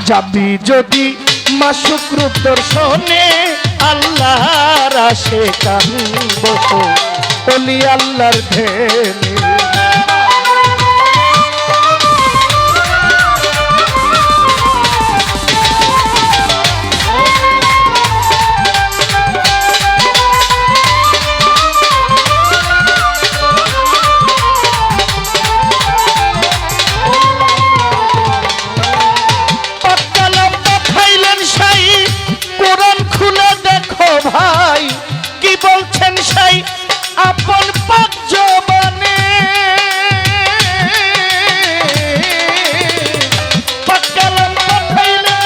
যাবি যদি মাসুক রূপ দর্শনে আল্লাহর আশিকান বসো ওলি আল্লাহর ধ্যানে ভাই কি বলছেন সেই আপন পাক জবানে পাকালাম পাঠাইলেন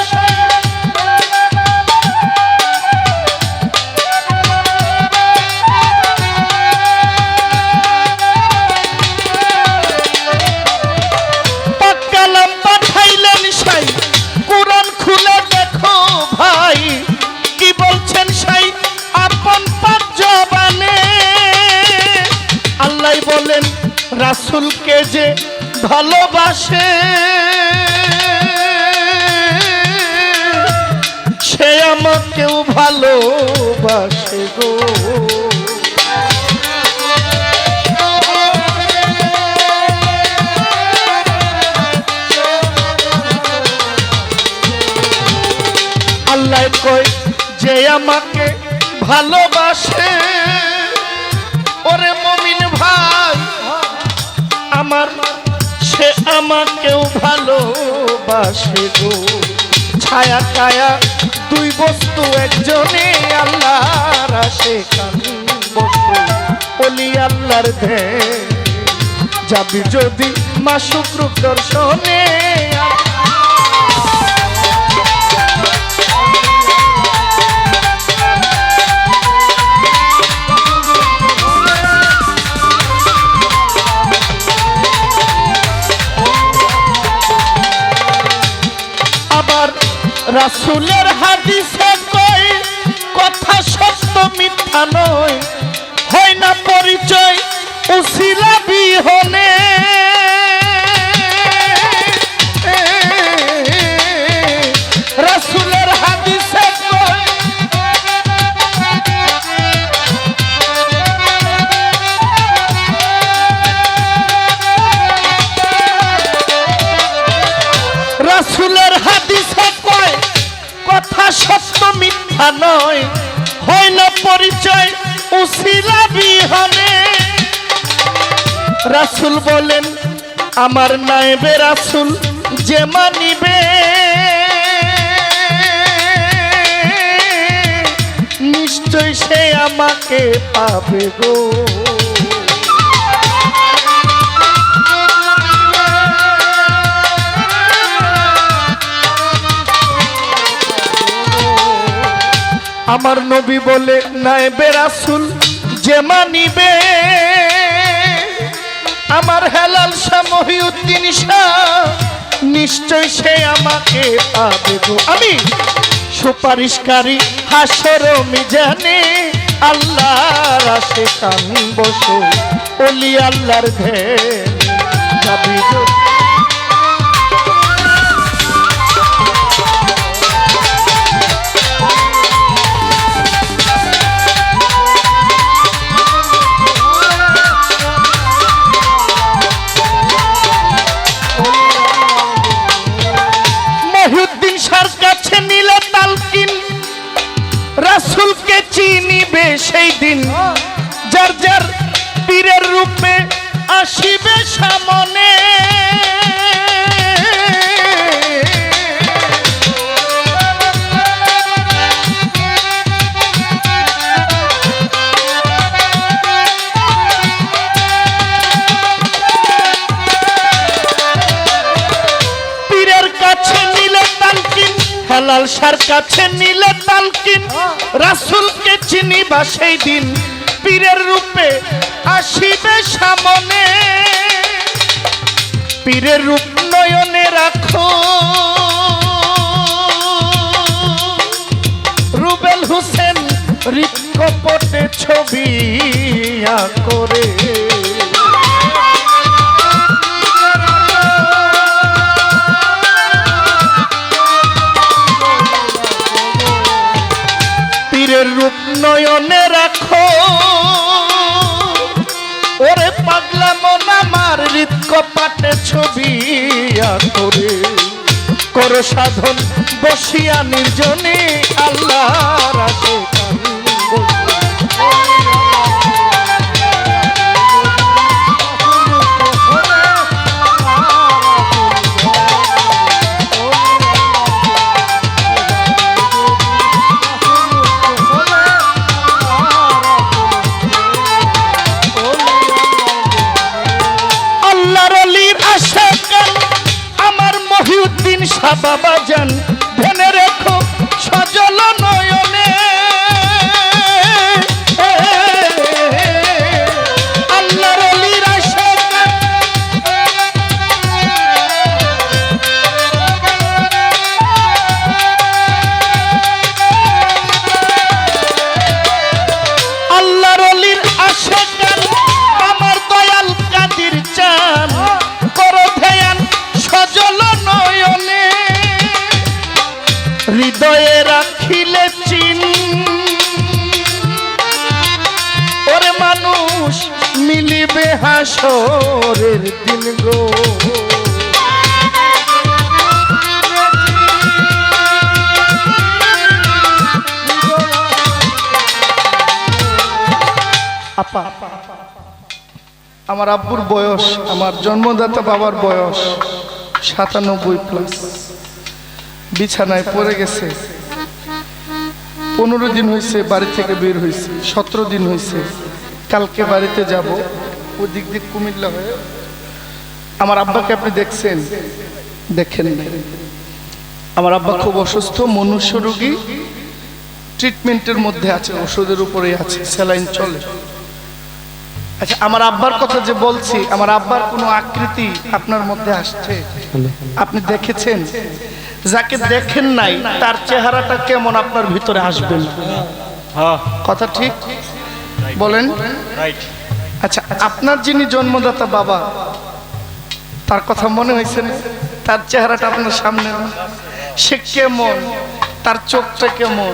পাকালাম পাঠাইলেন সেই কোরআন খুলে দেখো ভাই কি বলছেন সেই আপন পাক জবানে আল্লাহ বলেন রাসূলকে যে ভালোবাসে সে আমাকেও ভালোবাসে গো আল্লাহ কই যে আমাকে ভালোবাসে ওরে মুমিন ভাই আমার সে আমাকেও ভালোবাসে গো ছায়া কায়া দুই বস্তু একজনে আল্লাহর আশিকান বসো ওলি আল্লাহর ধ্যানে যাবি যদি মাসুক রূপ দর্শনে রাসূলের হাদিসে কই কথা সত্য মিথ্যা নয় হয় না পরিচয় উসিলা বিহনে রাসূলের হাদিসে কই রাসূলের হাদিসে কই কথা সত্য মিথ্যা নয় হয় না পরিচয় উসিলা বিহনে রাসূল বলেন আমার নায়েবে রাসূল যে মানিবে নিশ্চয় সে আমাকে পাবে গো আমার নবী বলে নায়েবে রাসূল যে মানিবে আমার হেলাল শাহ মহিউদ্দিন শাহ নিশ্চয় সে আমাকে পাবে গো আমি সুপারিশকারী হাসর মিজানে আল্লাহর আশিকান বসো ওলি আল্লাহর ধ্যানে যাবি রাসূলকে চিনিবে সেই দিন যার যার পীরের রূপে আসিবে সামনে পীরের কাছে নিলে তালকিন হেলাল শাহর কাছে নিলে তালকিন রাসূলকে চিনিবা সেই দিন পীরের রূপে আসিবে সামনে পীরের রূপ নয়নে রাখো রুবেল হোসেন হৃৎকপটে ছবি করে হৃদ কপাটে ছবি আঁকরে করো সাধন বসিয়া নির্জনে আল্লাহর আশিকান বাবা জান ধনে রেখো সজল নয়নে আল্লাহর ওলির আশিক আল্লাহর ওলির আশিক আমার দয়াল কাদির চান করো ধ্যান সজল নয়নে হৃদয়ে রাখিলে চিন ওরে মানুষ মিলিবে হাসরের দিন গো আপা আমার আব্বুর বয়স আমার জন্মদাতা বাবার বয়স 97+। বিছানায় পড়ে গেছে, 15 দিন হয়েছে বাড়ি থেকে বের হয়েছে, 17 দিন হয়েছে। কালকে বাড়িতে যাব, ওই দিক দিক কুমিল্লা হয়ে। আমার আব্বাকে আপনি দেখছেন? দেখেন না। আমার আব্বা খুব অসুস্থ, মনুষ্য রোগী, ট্রিটমেন্টের মধ্যে আছে, ওষুধের উপরেই আছে, স্যালাইন চলে। আচ্ছা, আমার আব্বার কথা যে বলছি, আমার আব্বার কোনো আকৃতি আপনার মধ্যে আসছে? আপনি দেখেছেন? যাকে দেখেন নাই তার চেহারাটা কেমন আপনার ভিতরে আসবে না? কথা ঠিক বলেন? আচ্ছা, আপনার যিনি জন্মদাতা বাবা, তার কথা মনে হয়েছে না? তার চেহারাটা আপনার সামনে না? সে কেমন, তার চোখটা কেমন,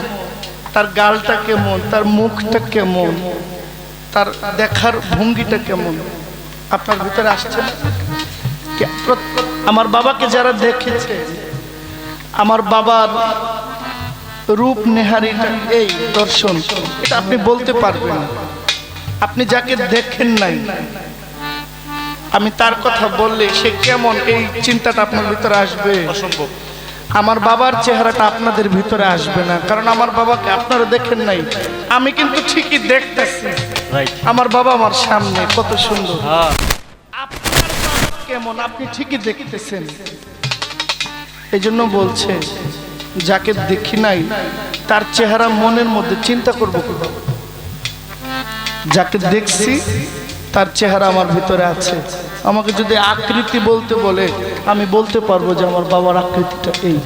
তার গালটা কেমন, তার মুখটা কেমন, তার দেখার ভঙ্গিটা কেমন আপনার ভিতরে আসছে না? আমার বাবাকে যারা দেখেছে, আমার বাবার রূপ নেহারিটা, এই দর্শন, এটা আপনি বলতে পারবেন। আপনি যাকে দেখেন নাই, আমি তার কথা বললে সে কেমন, এই চিন্তাটা আপনার ভিতরে আসবে? অসম্ভব। আমার বাবার চেহারাটা আপনাদের ভিতরে আসবে না, কারণ আমার বাবাকে আপনারা দেখেন নাই। আমি কিন্তু ঠিকই দেখতেছি, আমার বাবা আমার সামনে, কত সুন্দর। আপনার বাবা কেমন আপনি ঠিকই দেখতেছেন। এই জন্য বলছে, যাকে দেখি নাই তার চেহারা মনের মধ্যে চিন্তা করবো কিভাবে? যাকে দেখছি তার চেহারা আমার ভিতরে আছে। আমাকে যদি আকৃতি বলতে বলে, আমি বলতে পারবো যে আমার বাবার আকৃতিটা এই।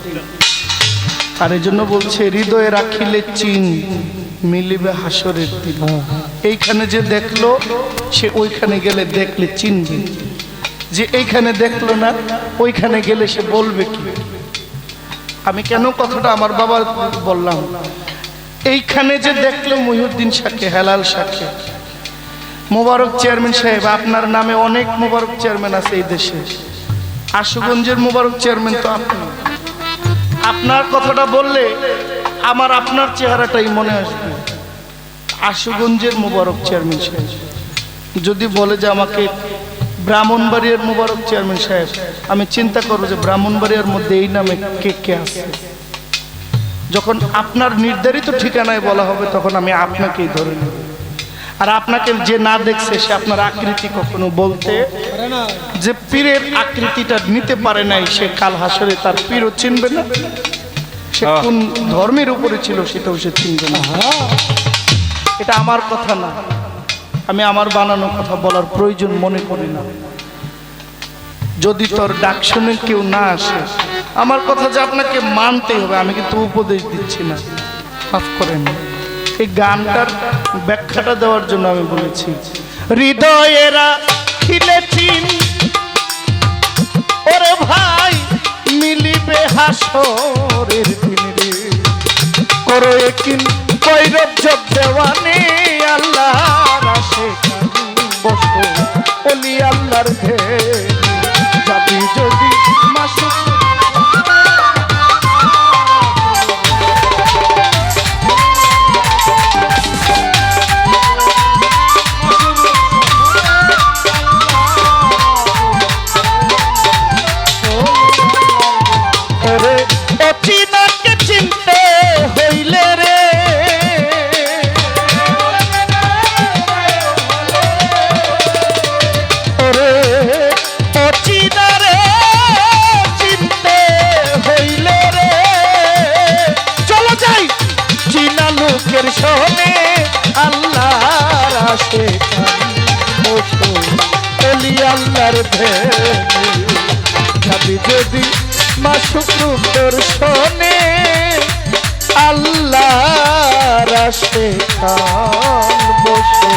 আর এই জন্য বলছে, হৃদয়ে রাখিলে চিন মিলিবে হাসরের দিন। এইখানে যে দেখলো সে ওইখানে গেলে দেখলে চিনবে, যে এইখানে দেখলো না ওইখানে গেলে সে বলবে কি? আমি কেন কথাটা আমার বাবার বললাম? এইখানে যে দেখলো মহিউদ্দিন সাকে, হেলাল সাকে, মোবারক চেয়ারম্যান সাহেব, আপনার নামে অনেক মোবারক চেয়ারম্যান আছে এই দেশে। আশুগঞ্জের মোবারক চেয়ারম্যান তো আপনি। আপনার কথাটা বললে আমার আপনার চেহারাটাই মনে আসবে। আশুগঞ্জের মোবারক চেয়ারম্যান সাহেব যদি বলে যে আমাকে ব্রাহ্মণবাড়িয়ার মোবারক চেয়ারম্যান সাহেব, আমি চিন্তা করবো যে ব্রাহ্মণবাড়িয়ার মধ্যে এই নামে কে কে আছে। যখন আপনার নির্ধারিত ঠিকানায় বলা হবে, তখন আমি আপনাকেই ধরে নেব। আর আপনাকে যে না দেখছে সে আপনার আকৃতি কখনো বলতে পারে না। যে পীরের আকৃতিটা নিতে পারে নাই, সে কাল হাসরে তার পীরও চিনবে না। সে কোন ধর্মের উপরে ছিল সেটাও সে চিনবে না। এটা আমার কথা না, আমি আমার বানানো কথা বলার প্রয়োজন মনে করি না। যদি তোর ডাক শুনে কেউ না আসে, আমার কথা যে আপনাকে মানতে হবে, আমি কিন্তু উপদেশ দিচ্ছি না, মাফ করেন। এই গানটার ব্যাখ্যাটা দেওয়ার জন্য আমি বলেছি, হৃদয়েরা খিলেছি ওরে ভাই মিলিবে হাসরের দিন রে, করো একিন কৈরব জব দেওয়ানে আল্লাহর আশিকান বসো ওলি আল্লাহর ধ্যানে যাবি যদি মাসুক চিনাকে চিনতে হইলে রে ওরে অচিনারে চিনতে হইলে রে চলো যাই চিনা লোকের সনে আল্লাহর আশিকান বসো ওলি আল্লাহর ধ্যানে যাবি যদি মাসুক রূপ দর্শনে আল্লাহর আশিকান বসো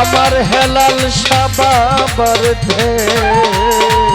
আমার হেলাল শাহ বাবার ধ্যানে